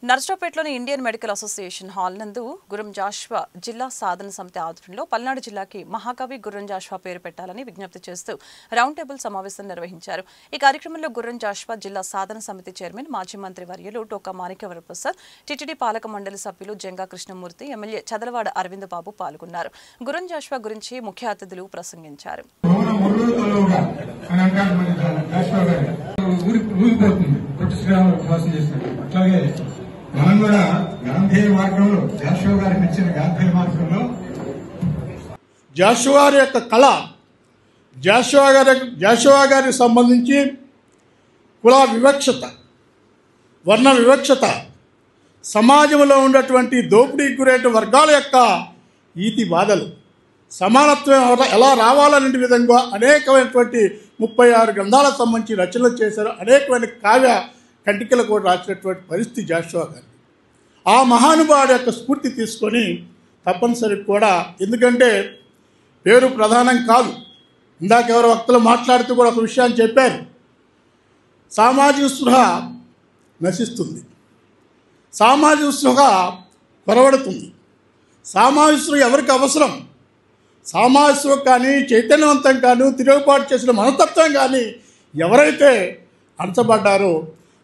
నర్సరావుపేటలోని Indian medical association hall నందు గుర్రం జాషువా జిల్లా సాధన సమితి ఆధ్వర్యంలో పల్నాడు జిల్లాకి మహాకవి గుర్రం జాషువా పేరు పెట్టాలని విజ్ఞప్తి చేస్తూ రౌండ్ టేబుల్ సమావేశం నిర్వహించారు. ఈ కార్యక్రమంలో గుర్రం జాషువా జిల్లా సాధన సమితి చైర్మన్ మాజీ మంత్రి వర్యులు టోకా మాణిక్యవరప్రసాద్, టీటీడీ పాలక మండలి సభ్యులు జంగా కృష్ణమూర్తి, ఎమ్మెల్యే చదలవాడ అరవింద్ బాబు పాల్గొన్నారు. గుర్రం జాషువా గురించి ముఖ్య అతిథులు ప్రసంగించారు. మనం కూడా గాంధేయ మార్గంలో జాషువా గారికి ఇచ్చిన గాంధేయ మార్గంలో జాషువా గారి యొక్క కళ, జాషువా గారికి సంబంధించి కుల వివక్షత, వర్ణ వివక్షత, సమాజంలో ఉన్నటువంటి దోపిడీకి గురైన వర్గాల యొక్క ఈతి బాధలు, సమానత్వం ఎలా రావాలనే విధంగా అనేకమైనటువంటి 36 గ్రంథాలకు సంబంధించి రచనలు చేశారు. అనేకమైన కావ్య కంటికలు కూడా రాసినటువంటి పరిస్థితి జాషువా గారు. ఆ మహానుభావుడి యొక్క స్ఫూర్తి తీసుకొని తప్పనిసరి కూడా, ఎందుకంటే పేరు ప్రధానం కాదు. ఇందాక ఎవరో వక్తలు మాట్లాడుతూ కూడా ఒక విషయాన్ని చెప్పారు. సామాజిక స్పృహ నశిస్తుంది, సామాజిక స్పృహ కొరవడుతుంది. సామాజిక స్పృహ ఎవరికి అవసరం? సామాజిక స్పృహ కానీ, చైతన్యవంతం కానీ, తిరుగుబాటు చేసిన మనస్తత్వం కానీ ఎవరైతే అణచబడ్డారో,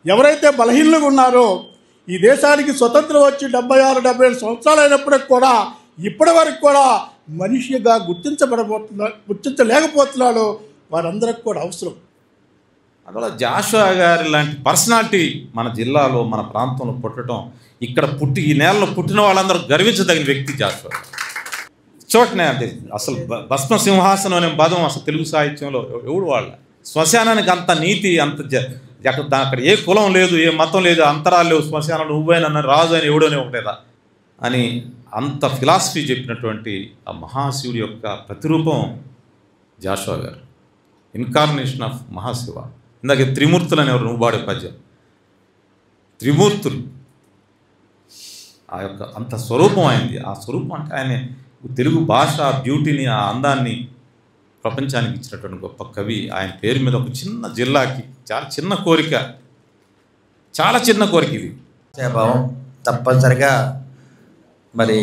ఎవరైతే బలహీనంగా ఉన్నారో, ఈ దేశానికి స్వతంత్రం వచ్చి 76-77 సంవత్సరాలు అయినప్పటికి కూడా ఇప్పటి వరకు కూడా మనిషిగా గుర్తించలేకపోతున్నాడో వారందరికి కూడా అవసరం. అందువల్ల జాషువా గారి లాంటి పర్సనాలిటీ మన జిల్లాలో, మన ప్రాంతంలో పుట్టడం, ఇక్కడ ఈ నేలలో పుట్టిన వాళ్ళందరూ గర్వించదగిన వ్యక్తి జాషువా. చోటనే అంటే అసలు భస్మ సింహాసనం అనే పదం అసలు తెలుగు సాహిత్యంలో ఎవడు వాళ్ళ. శ్మశానానికి అంత నీతి, అక్కడ ఏ కులం లేదు, ఏ మతం లేదు, అంతరాలు లేవు, శ్మశానాలు నువ్వైనా రాజు అని ఎవడోనే ఒకటేదా అని అంత ఫిలాసఫీ చెప్పినటువంటి ఆ మహాశివుడి యొక్క ప్రతిరూపం జాషువా గారు, ఇన్కార్నేషన్ ఆఫ్ మహాశివ. ఇందాక త్రిమూర్తులు అనేవారు నువ్వు వాడే పద్యం, త్రిమూర్తులు ఆ యొక్క అంత స్వరూపం అయింది. ఆ స్వరూపం అంటే ఆయన తెలుగు భాష బ్యూటీని, ఆ అందాన్ని ప్రపంచానికి ఇచ్చినటువంటి గొప్ప కవి. ఆయన పేరు మీద ఒక చిన్న జిల్లాకి చాలా చిన్న కోరిక, చాలా చిన్న కోరిక ఇది. భావం తప్పనిసరిగా మరి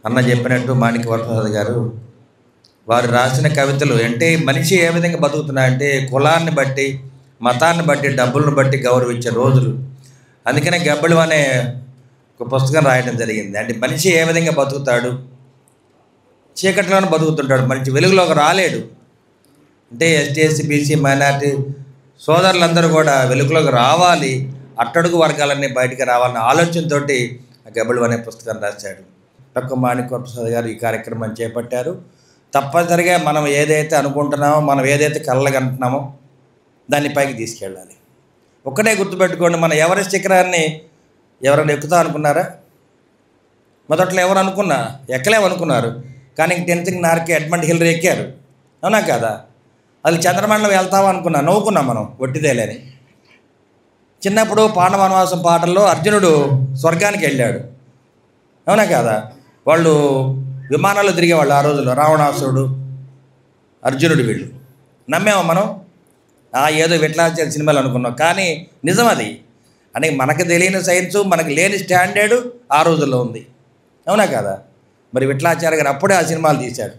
అన్న చెప్పినట్టు మాణిక్యవరప్రసాద్ గారు వారు రాసిన కవితలు అంటే మనిషి ఏ విధంగా బతుకుతున్నాయంటే కులాన్ని బట్టి, మతాన్ని బట్టి, డబ్బులను బట్టి గౌరవించే రోజులు. అందుకనే గబ్బళం అనే ఒక పుస్తకం రాయడం జరిగింది. అంటే మనిషి ఏ విధంగా బతుకుతాడు, చీకట్లోనే బతుకుతుంటాడు, మనిషి వెలుగులోకి రాలేడు. అంటే ఎస్టీ, ఎస్సీ, బీసీ, మైనార్టీ సోదరులందరూ కూడా వెలుగులోకి రావాలి, అట్టడుగు వర్గాలన్నీ బయటికి రావాలన్న ఆలోచనతో గబ్బళం అనే పుస్తకం రాశాడు. టోకా మాణిక్యవరప్రసాద్ గారు ఈ కార్యక్రమాన్ని చేపట్టారు. తప్పనిసరిగా మనం ఏదైతే అనుకుంటున్నామో, మనం ఏదైతే కళ్ళగంటున్నామో దాన్ని పైకి తీసుకెళ్ళాలి. ఒక్కటే గుర్తుపెట్టుకోండి, మన ఎవరెస్ట్ శిఖరాన్ని ఎవరైనా ఎక్కుతా అనుకున్నారా? మొదట్లో ఎవరు అనుకున్నా ఎక్కలేమనుకున్నారు, కానీ 10th నార్కే ఎడ్మండ్ హిల్లరీ ఎక్కారు, అవునా కదా? అది చంద్రమండలం వెళ్తావా అనుకున్నా, నవ్వుకున్నాం మనం, ఒట్టిదేలేని. చిన్నప్పుడు పాండవ వనవాసం పాటల్లో అర్జునుడు స్వర్గానికి వెళ్ళాడు, అవునా కదా? వాళ్ళు విమానాల్లో తిరిగేవాళ్ళు ఆ రోజుల్లో, రావణాసురుడు, అర్జునుడు, వీళ్ళు నమ్మేమో మనం. ఏదో విఠలాచార్య సినిమాలు అనుకున్నాం, కానీ నిజం అది. అని మనకు తెలియని సైన్సు, మనకు లేని స్టాండర్డు ఆ రోజుల్లో ఉంది, అవునా కదా? మరి విఠలాచార్య గారు అప్పుడే ఆ సినిమాలు తీశాడు.